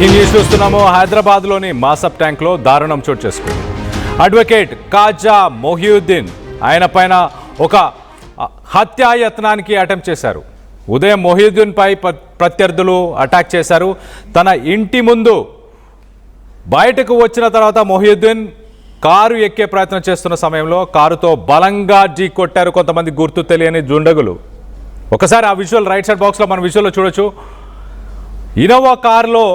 Breaking news చూస్తున్నాము. హైదరాబాద్లోని మాసప్ ట్యాంక్లో దారుణం చోటు చేసుకుంది. అడ్వకేట్ కాజా మొహియుద్దీన్ ఆయన పైన ఒక హత్యాయత్నానికి అటెంప్ట్ చేశారు. ఉదయం మొహియుద్దీన్ పై ప్రత్యర్థులు అటాక్ చేశారు. తన ఇంటి ముందు బయటకు వచ్చిన తర్వాత మొహియుద్దీన్ కారు ఎక్కే ప్రయత్నం చేస్తున్న సమయంలో కారుతో బలంగా కొట్టారు కొంతమంది గుర్తు తెలియని దుండగులు. ఒకసారి ఆ విజువల్ రైట్ సైడ్ బాక్స్లో మన విజువల్లో చూడొచ్చు. ఇనోవా కారులో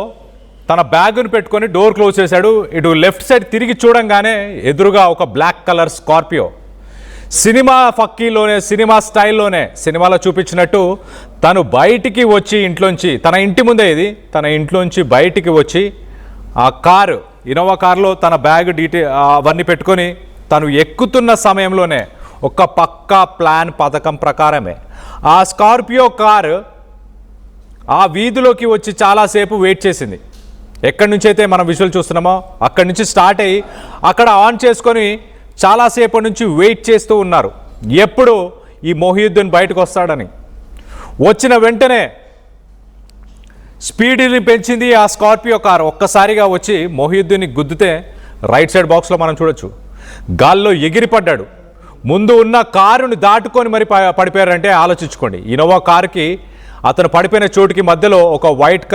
తన బ్యాగును పెట్టుకొని డోర్ క్లోజ్ చేశాడు. ఇటు లెఫ్ట్ సైడ్ తిరిగి చూడంగానే ఎదురుగా ఒక బ్లాక్ కలర్ స్కార్పియో. సినిమా ఫక్కీలోనే, సినిమా స్టైల్లోనే, సినిమాలో చూపించినట్టు తను బయటికి వచ్చి ఇంట్లోంచి, తన ఇంటి ముందే ఇది, తన ఇంట్లోంచి బయటికి వచ్చి ఆ కారు, ఇనోవా కారులో తన బ్యాగ్ అవన్నీ పెట్టుకొని తను ఎక్కుతున్న సమయంలోనే ఒక పక్కా ప్లాన్ పథకం ప్రకారమే ఆ స్కార్పియో కారు ఆ వీధిలోకి వచ్చి చాలాసేపు వెయిట్ చేసింది. ఎక్కడి నుంచి అయితే మనం విజువల్ చూస్తున్నామో అక్కడి నుంచి స్టార్ట్ అయ్యి అక్కడ ఆన్ చేసుకొని చాలాసేపు నుంచి వెయిట్ చేస్తూ ఉన్నారు ఎప్పుడు ఈ మొహియుద్దీన్ బయటకు వస్తాడని. వచ్చిన వెంటనే స్పీడ్ని పెంచింది ఆ స్కార్పియో కారు. ఒక్కసారిగా వచ్చి మొహియుద్దీన్ని గుద్దితే రైట్ సైడ్ బాక్స్లో మనం చూడొచ్చు గాల్లో ఎగిరిపడ్డాడు. ముందు ఉన్న కారుని దాటుకొని మరి పడిపోయారంటే ఆలోచించుకోండి. ఇనోవా కారుకి అతను పడిపోయిన చోటుకి మధ్యలో ఒక white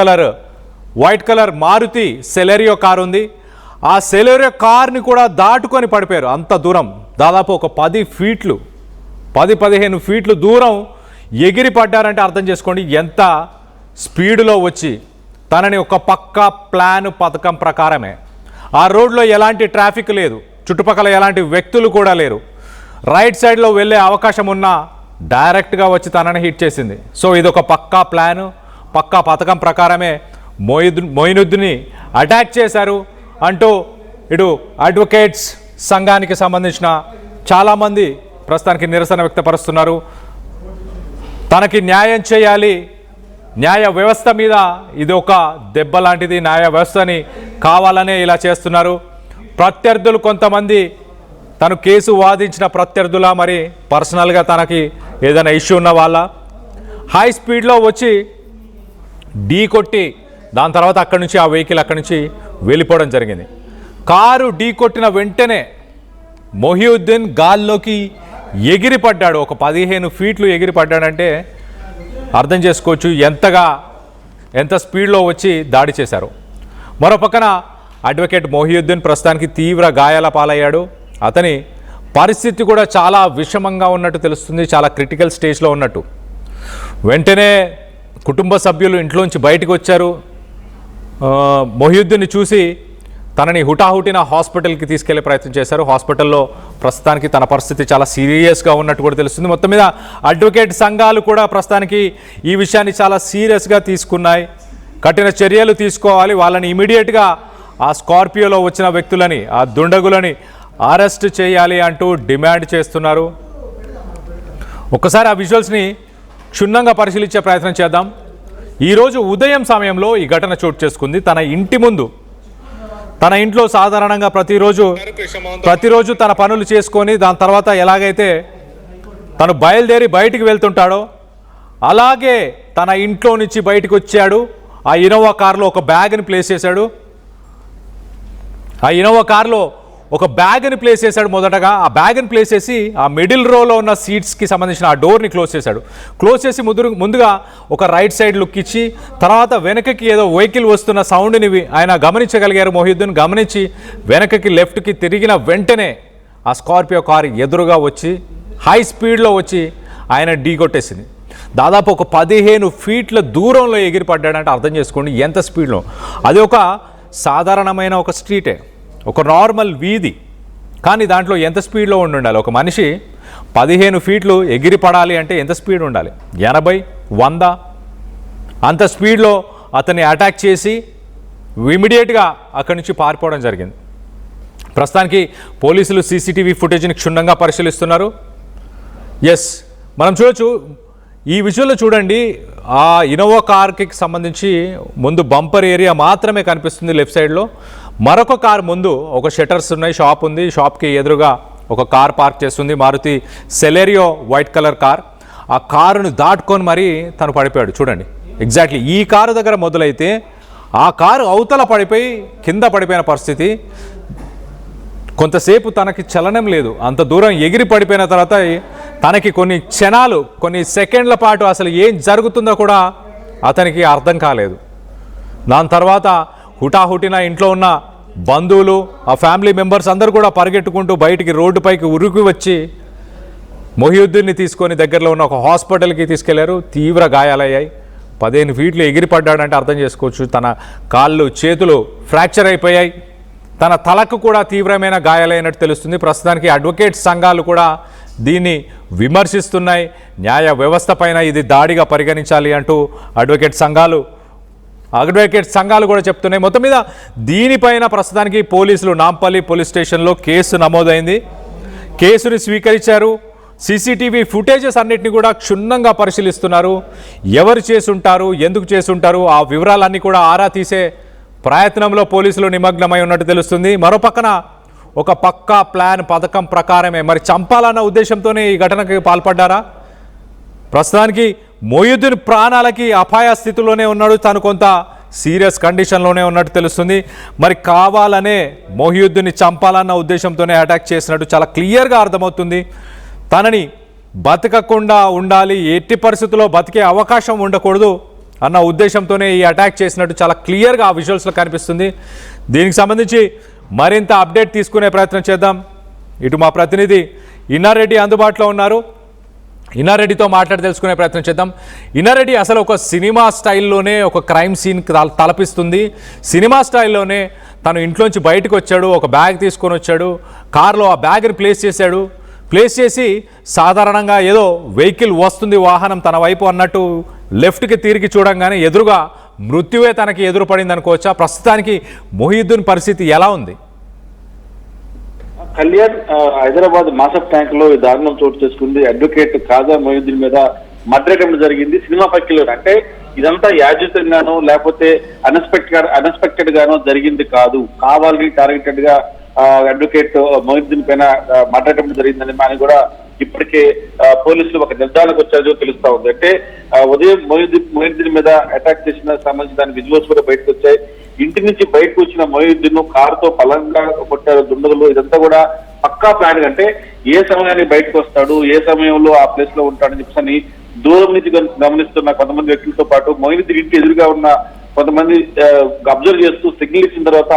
colour Maruti Celerio car ఉంది. ఆ సెలెరియో కార్ని కూడా దాటుకొని పడిపోయారు. అంత దూరం, దాదాపు ఒక 10-15 ఫీట్లు దూరం ఎగిరి పడ్డారంటే అర్థం చేసుకోండి ఎంత స్పీడులో వచ్చి తనని ఒక పక్కా ప్లాన్ పథకం ప్రకారమే. ఆ రోడ్లో ఎలాంటి ట్రాఫిక్ లేదు, చుట్టుపక్కల ఎలాంటి వ్యక్తులు కూడా లేరు. రైట్ సైడ్లో వెళ్ళే అవకాశం ఉన్నా డైరెక్ట్గా వచ్చి తనని హిట్ చేసింది. సో ఇది ఒక పక్కా ప్లాను, పక్కా పథకం ప్రకారమే మొయినుద్దీన్ని అటాక్ చేశారు అంటూ ఇటు అడ్వకేట్స్ సంఘానికి సంబంధించిన చాలామంది ప్రస్తుతానికి నిరసన వ్యక్తపరుస్తున్నారు. తనకి న్యాయం చేయాలి, న్యాయ వ్యవస్థ మీద ఇది ఒక దెబ్బ లాంటిది, న్యాయ వ్యవస్థని కావాలనే ఇలా చేస్తున్నారు. ప్రత్యర్థులు కొంతమంది తను కేసు వాదించిన ప్రత్యర్థుల, మరి పర్సనల్గా తనకి ఏదైనా ఇష్యూ ఉన్న వాళ్ళ హై స్పీడ్లో వచ్చి ఢీ కొట్టి దాని తర్వాత అక్కడి నుంచి ఆ వెహికల్ అక్కడి నుంచి వెళ్ళిపోవడం జరిగింది. కారు ఢీ కొట్టిన వెంటనే మొహియుద్దీన్ గాల్లోకి ఎగిరిపడ్డాడు. ఒక 15 ఫీట్లు ఎగిరిపడ్డాడంటే అర్థం చేసుకోవచ్చు ఎంత స్పీడ్లో వచ్చి దాడి చేశారు. మరో పక్కన అడ్వకేట్ మొహియుద్దీన్ ప్రస్తుతానికి తీవ్ర గాయాల పాలయ్యాడు. అతని పరిస్థితి కూడా చాలా విషమంగా ఉన్నట్టు తెలుస్తుంది, చాలా క్రిటికల్ స్టేజ్లో ఉన్నట్టు. వెంటనే కుటుంబ సభ్యులు ఇంట్లోంచి బయటకు వచ్చారు. మొహియుద్దీన్ని చూసి తనని హుటాహుటిన హాస్పిటల్కి తీసుకెళ్లే ప్రయత్నం చేశారు. హాస్పిటల్లో ప్రస్తుతానికి తన పరిస్థితి చాలా సీరియస్గా ఉన్నట్టు కూడా తెలుస్తుంది. మొత్తం మీద అడ్వకేట్ సంఘాలు కూడా ప్రస్తుతానికి ఈ విషయాన్ని చాలా సీరియస్గా తీసుకున్నాయి. కఠిన చర్యలు తీసుకోవాలి, వాళ్ళని ఇమీడియట్గా ఆ స్కార్పియోలో వచ్చిన వ్యక్తులని, ఆ దుండగులని అరెస్ట్ చేయాలి అంటూ డిమాండ్ చేస్తున్నారు. ఒక్కసారి ఆ విజువల్స్ని క్షుణ్ణంగా పరిశీలించే ప్రయత్నం చేద్దాం. ఈరోజు ఉదయం సమయంలో ఈ ఘటన చోటు చేసుకుంది. తన ఇంటి ముందు, తన ఇంట్లో సాధారణంగా ప్రతిరోజు తన పనులు చేసుకొని దాని తర్వాత ఎలాగైతే తను బయలుదేరి బయటికి వెళ్తుంటాడో అలాగే తన ఇంట్లో నుంచి బయటకు వచ్చాడు. ఆ ఇనోవా కారులో ఒక బ్యాగ్ని ప్లేస్ చేశాడు. ఆ ఇనోవా కారులో ఒక బ్యాగ్ని ప్లేస్ చేశాడు. మొదటగా ఆ బ్యాగ్ని ప్లేస్ చేసి ఆ మిడిల్ రోలో ఉన్న సీట్స్కి సంబంధించిన ఆ డోర్ని క్లోజ్ చేశాడు. క్లోజ్ చేసి ముందుగా ఒక రైట్ సైడ్ లుక్ ఇచ్చి తర్వాత వెనకకి ఏదో వెహికల్ వస్తున్న సౌండ్ని ఆయన గమనించగలిగారు. మొహియుద్దీన్ గమనించి వెనకకి లెఫ్ట్కి తిరిగిన వెంటనే ఆ స్కార్పియో కారు ఎదురుగా వచ్చి హై స్పీడ్లో వచ్చి ఆయన ఢీ కొట్టేసింది. దాదాపు ఒక 15 ఫీట్ల దూరంలో ఎగిరిపడ్డాడంటే అర్థం చేసుకోండి ఎంత స్పీడ్లో. అది ఒక సాధారణమైన ఒక స్ట్రీటే, ఒక నార్మల్ వీధి, కానీ దాంట్లో ఎంత స్పీడ్లో ఉండాలి. ఒక మనిషి 15 ఫీట్లు ఎగిరి పడాలి అంటే ఎంత స్పీడ్ ఉండాలి? 80-100 అంత స్పీడ్లో అతన్ని అటాక్ చేసి ఇమీడియట్గా అక్కడి నుంచి పారిపోవడం జరిగింది. ప్రస్తుతానికి పోలీసులు సీసీటీవీ ఫుటేజ్ని క్షుణ్ణంగా పరిశీలిస్తున్నారు. ఎస్, మనం చూడొచ్చు ఈ విజువల్లో చూడండి. ఆ ఇనోవా కార్కి సంబంధించి ముందు బంపర్ ఏరియా మాత్రమే కనిపిస్తుంది లెఫ్ట్ సైడ్లో. మరొక కార్ ముందు ఒక షట్టర్స్ ఉన్నాయి, షాప్ ఉంది. షాప్కి ఎదురుగా ఒక కార్ పార్క్ చేస్తుంది, Maruti Celerio white colour car. ఆ కారును దాటుకొని మరీ తను పడిపోయాడు. చూడండి ఎగ్జాక్ట్లీ ఈ కారు దగ్గర మొదలైతే ఆ కారు అవతల పడిపోయి కింద పడిపోయిన పరిస్థితి. కొంతసేపు తనకి చలనం లేదు. అంత దూరం ఎగిరి పడిపోయిన తర్వాత తనకి కొన్ని క్షణాలు, కొన్ని సెకండ్ల పాటు అసలు ఏం జరుగుతుందో కూడా అతనికి అర్థం కాలేదు. దాని తర్వాత హుటాహుటిన ఇంట్లో ఉన్న బంధువులు, ఆ ఫ్యామిలీ మెంబర్స్ అందరూ కూడా పరిగెట్టుకుంటూ బయటికి రోడ్డుపైకి ఉరికి వచ్చి మొహియుద్దీన్ని తీసుకొని దగ్గరలో ఉన్న ఒక హాస్పిటల్కి తీసుకెళ్లారు. తీవ్ర గాయాలయ్యాయి. 15 ఫీట్లు ఎగిరిపడ్డాడంటే అర్థం చేసుకోవచ్చు. తన కాళ్ళు చేతులు ఫ్రాక్చర్ అయిపోయాయి. తన తలకు కూడా తీవ్రమైన గాయాలైనట్టు తెలుస్తుంది. ప్రస్తుతానికి అడ్వకేట్ సంఘాలు కూడా దీన్ని విమర్శిస్తున్నాయి. న్యాయ వ్యవస్థ పైన ఇది దాడిగా పరిగణించాలి అంటూ అడ్వకేట్ సంఘాలు కూడా చెప్తున్నాయి. మొత్తం మీద దీనిపైన ప్రస్తుతానికి పోలీసులు నాంపల్లి పోలీస్ స్టేషన్లో కేసు నమోదైంది. కేసుని స్వీకరించారు. సీసీటీవీ ఫుటేజెస్ అన్నిటిని కూడా క్షుణ్ణంగా పరిశీలిస్తున్నారు. ఎవరు చేసుంటారు, ఎందుకు చేసుంటారు, ఆ వివరాలన్నీ కూడా ఆరా తీసే ప్రయత్నంలో పోలీసులు నిమగ్నమై ఉన్నట్టు తెలుస్తుంది. మరోపక్కన ఒక పక్కా ప్లాన్ పథకం ప్రకారమే మరి చంపాలన్న ఉద్దేశంతోనే ఈ ఘటనకి పాల్పడ్డారా? ప్రస్తుతానికి మొహియుద్దీన్ ప్రాణాలకి అపాయ స్థితిలోనే ఉన్నాడు. తను కొంత సీరియస్ కండిషన్లోనే ఉన్నట్టు తెలుస్తుంది. మరి కావాలనే మొహియుద్దీన్ని చంపాలన్న ఉద్దేశంతోనే అటాక్ చేసినట్టు చాలా క్లియర్గా అర్థమవుతుంది. తనని బతకకుండా ఉండాలి, ఎట్టి పరిస్థితుల్లో బతికే అవకాశం ఉండకూడదు అన్న ఉద్దేశంతోనే ఈ అటాక్ చేసినట్టు చాలా క్లియర్గా ఆ విజువల్స్లో కనిపిస్తుంది. దీనికి సంబంధించి మరింత అప్డేట్ తీసుకునే ప్రయత్నం చేద్దాం. ఇటు మా ప్రతినిధి ఇన్నారెడ్డి అందుబాటులో ఉన్నారు. ఇన్నారెడ్డితో మాట్లాడి తెలుసుకునే ప్రయత్నం చేద్దాం. ఇన్నారెడ్డి, అసలు ఒక సినిమా స్టైల్లోనే ఒక క్రైమ్ సీన్ తలపిస్తుంది. సినిమా స్టైల్లోనే తను ఇంట్లోంచి బయటకు వచ్చాడు, ఒక బ్యాగ్ తీసుకొని వచ్చాడు, కారులో ఆ బ్యాగ్ని ప్లేస్ చేసి సాధారణంగా ఏదో వెహికల్ వస్తుంది, వాహనం తన వైపు అన్నట్టు లెఫ్ట్కి తిరిగి చూడంగానే ఎదురుగా మృత్యువే తనకి ఎదురుపడింది అనుకోవచ్చా? ప్రస్తుతానికి మొహియుద్దీన్ పరిస్థితి ఎలా ఉంది? కళ్యాణ్, హైదరాబాద్ మాసప్ ట్యాంక్ లో దారుణం చోటు చేసుకుంది. అడ్వకేట్ ఖాజా మొహియుద్దీన్ మీద మర్డర్ అటెంప్ట్ జరిగింది. సినిమా పక్కిలో అంటే ఇదంతా యాజితంగానో లేకపోతే అన్ఎక్స్పెక్టెడ్ గానో జరిగింది కాదు. కావాలని టార్గెటెడ్ గా అడ్వకేట్ మొహియుద్దీన్ పైన మర్డర్ అటెంప్ట్ జరిగిందని ఆయన కూడా ఇప్పటికే పోలీసులు ఒక నిర్ధారణకు వచ్చారో తెలుస్తా ఉంది. అంటే ఉదయం మొహియుద్దీన్ మీద అటాక్ చేసిన సంబంధించి దాని విజువల్స్ కూడా బయటకు వచ్చాయి. ఇంటి నుంచి బయటకు వచ్చిన మొహియుద్దీన్ కారుతో బలంగా కొట్టారు దుండగులు. ఇదంతా కూడా పక్కా ప్లాన్. అంటే ఏ సమయానికి బయటకు వస్తాడు, ఏ సమయంలో ఆ ప్లేస్ లో ఉంటాడని చెప్పని దూరం నుంచి గమనిస్తున్న కొంతమంది వ్యక్తులతో పాటు మొహియుద్దీన్ ఇంటి ఎదురుగా ఉన్న కొంతమంది అబ్జర్వ్ చేస్తూ సిగ్నల్ ఇచ్చిన తర్వాత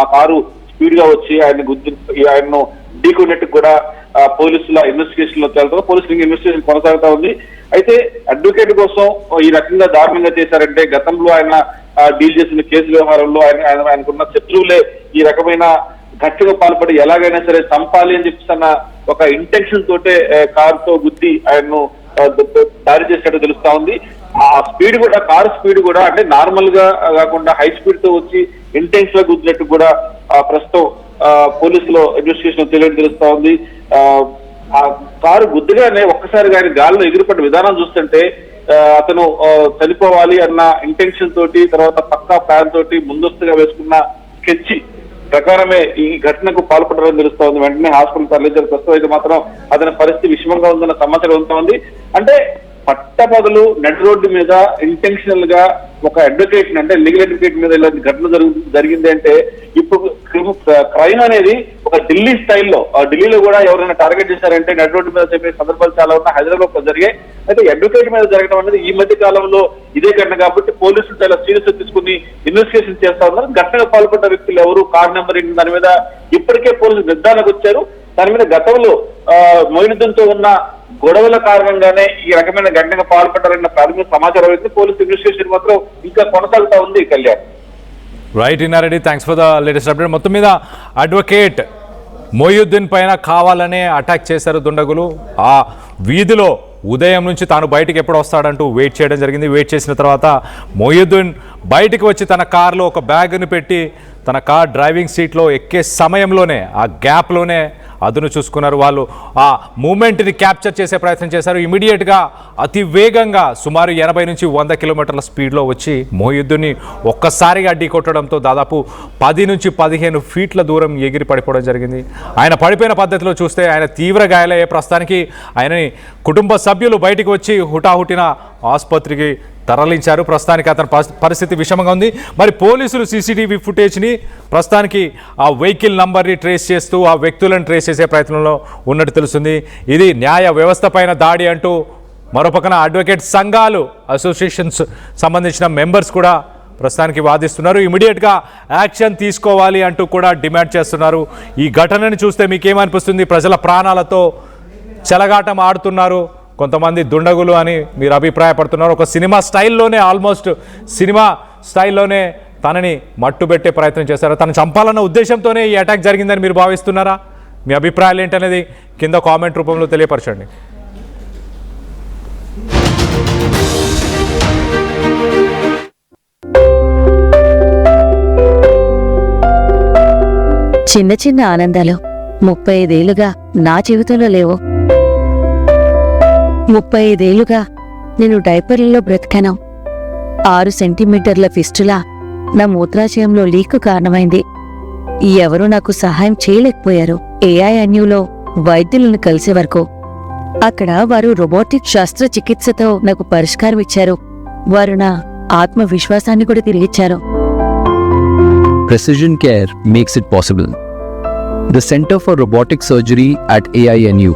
ఆ కారు స్పీడ్ గా వచ్చి ఆయన్ను ఢీకొన్నట్టు కూడా పోలీసుల ఇన్వెస్టిగేషన్ లో తేలుతారు. పోలీసులు ఇన్వెస్టిగేషన్ కొనసాగుతా ఉంది. అయితే అడ్వకేట్ కోసం ఈ రకంగా దారుణంగా చేశారంటే గతంలో ఆయన డీల్ చేసిన కేసు వ్యవహారంలో ఆయనకున్న శత్రువులే ఈ రకమైన ఘటనకు పాల్పడి ఎలాగైనా సరే చంపాలి అని చెప్పిస్తున్న ఒక ఇంటెన్షన్ తోటే కారుతో గుద్ది ఆయన్ను దాడి చేసినట్టు తెలుస్తా ఉంది. ఆ స్పీడ్ కూడా, కారు స్పీడ్ కూడా అంటే నార్మల్ గా కాకుండా హై స్పీడ్ తో వచ్చి ఇంటెన్స్ గా గుద్దినట్టు కూడా ప్రస్తుతం పోలీసులో ఇన్వెస్టిగేషన్ తెలియడం తెలుస్తా ఉంది. ఆ కారు గుద్దుగానే ఒక్కసారిగా ఆయన గాల్లో ఎగిరిపడ్డ విధానం చూస్తుంటే అతను చనిపోవాలి అన్న ఇంటెన్షన్ తోటి, తర్వాత పక్కా ప్లాన్ తోటి ముందస్తుగా వేసుకున్న స్కెచ్ ప్రకారమే ఈ ఘటనకు పాల్పడడం తెలుస్తా ఉంది. వెంటనే హాస్పిటల్ తరలించారు. ప్రస్తుతం అయితే మాత్రం అతని పరిస్థితి విషమంగా ఉందన్న సమాచారం ఉంటా ఉంది. అంటే పట్టపగలు నడి రోడ్డు మీద ఇంటెన్షనల్ గా ఒక అడ్వకేట్ అంటే లీగల్ అడ్వకేట్ మీద ఇలాంటి ఘటన జరిగింది అంటే ఇప్పుడు క్రైమ్ అనేది ఒక ఢిల్లీ స్టైల్లో, ఢిల్లీలో కూడా ఎవరైనా టార్గెట్ చేశారంటే నడి రోడ్డు మీద చెప్పే సందర్భాలు చాలా ఉన్నాయి. హైదరాబాద్ లో జరిగాయి. అయితే అడ్వకేట్ మీద జరగడం అనేది ఈ మధ్య కాలంలో ఇదే ఘటన కాబట్టి పోలీసులు చాలా సీరియస్ తీసుకుని ఇన్వెస్టిగేషన్ చేస్తా ఉన్నారు. ఘటనకు పాల్పడ్డ వ్యక్తులు ఎవరు, కార్ నెంబర్ ఏంటి, దాని మీద ఇప్పటికే పోలీసులు నిర్ధారణకు వచ్చారు. దాని మీద గతంలో మొహియుద్దీన్తో ఉన్న గొడవల కారణంగానే ఈ రకమైన ఘటనకు పాల్పడ్డారన్న ప్రాథమిక సమాచారం అయితే పోలీసు ఇన్వెస్టిగేషన్ మాత్రం ఇంకా కొనసాగుతా ఉంది. Kalyan, right Inna Reddy, thanks for the latest update. మొత్తం మీద అడ్వకేట్ మొహియుద్దీన్ పైన కావాలనే అటాక్ చేశారు దుండగులు. ఆ వీధిలో ఉదయం నుంచి తాను బయటికి ఎప్పుడు వస్తాడంటూ వెయిట్ చేయడం జరిగింది. వెయిట్ చేసిన తర్వాత మొహియుద్దీన్ బయటికి వచ్చి తన కారులో ఒక బ్యాగ్ని పెట్టి తన కార్ డ్రైవింగ్ సీట్లో ఎక్కే సమయంలోనే ఆ గ్యాప్లోనే అదును చూసుకున్నారు. వాళ్ళు ఆ మూమెంట్ని క్యాప్చర్ చేసే ప్రయత్నం చేశారు. ఇమీడియట్గా అతి వేగంగా సుమారు 80 నుంచి 100 కిలోమీటర్ల స్పీడ్లో వచ్చి మొహియుద్దీన్ని ఒక్కసారిగా ఢీకొట్టడంతో దాదాపు 10 నుంచి 15 ఫీట్ల దూరం ఎగిరి పడిపోవడం జరిగింది. ఆయన పడిపోయిన పద్ధతిలో చూస్తే ఆయన తీవ్ర గాయాలయ్యే ప్రస్తుతానికి ఆయనని కుటుంబ సభ్యులు బయటికి వచ్చి హుటాహుటిన ఆసుపత్రికి తరలించారు. ప్రస్తుతానికి అతని పరిస్థితి విషమంగా ఉంది. మరి పోలీసులు సీసీటీవీ ఫుటేజ్ని ప్రస్తుతానికి ఆ వెహికల్ నంబర్ని ట్రేస్ చేస్తూ ఆ వ్యక్తులను ట్రేస్ చేసే ప్రయత్నంలో ఉన్నట్టు తెలుస్తుంది. ఇది న్యాయ వ్యవస్థ పైన దాడి అంటూ మరోపక్కన అడ్వకేట్ సంఘాలు అసోసియేషన్స్ సంబంధించిన మెంబర్స్ కూడా ప్రస్తుతానికి వాదిస్తున్నారు. ఇమీడియట్గా యాక్షన్ తీసుకోవాలి అంటూ కూడా డిమాండ్ చేస్తున్నారు. ఈ ఘటనని చూస్తే మీకేమనిపిస్తుంది? ప్రజల ప్రాణాలతో చెలగాటం ఆడుతున్నారు కొంతమంది దుండగులు అని మీరు అభిప్రాయపడుతున్నారు. ఒక సినిమా స్టైల్లోనే, ఆల్మోస్ట్ సినిమా స్టైల్లోనే తనని మట్టుబెట్టే ప్రయత్నం చేశారు. తను చంపాలన్న ఉద్దేశంతోనే ఈ అటాక్ జరిగిందని మీరు భావిస్తున్నారా? మీ అభిప్రాయాలు ఏంటనేది కింద కామెంట్ రూపంలో తెలియపరచండి. చిన్న చిన్న ఆనందాలు 35 ఏళ్లుగా నా జీవితంలో లేవు. 35 ఏళ్లుగా నేను డైపర్లలో బ్రతికాను. 6 సెంటీమీటర్ల ఫిస్టులా నా మూత్రాశయంలో లీకు కారణమైంది. ఎవరూ నాకు సహాయం చేయలేకపోయారు. AINUలో వైద్యులను కలిసే వరకు. అక్కడ వారు రోబోటిక్ శస్త్రచికిత్సతో నాకు పరిష్కారం ఇచ్చారు. వారు నా ఆత్మవిశ్వాసాన్ని కూడా తిరిగిచ్చారు. Precision care makes it possible. The Center for Robotic Surgery at AINU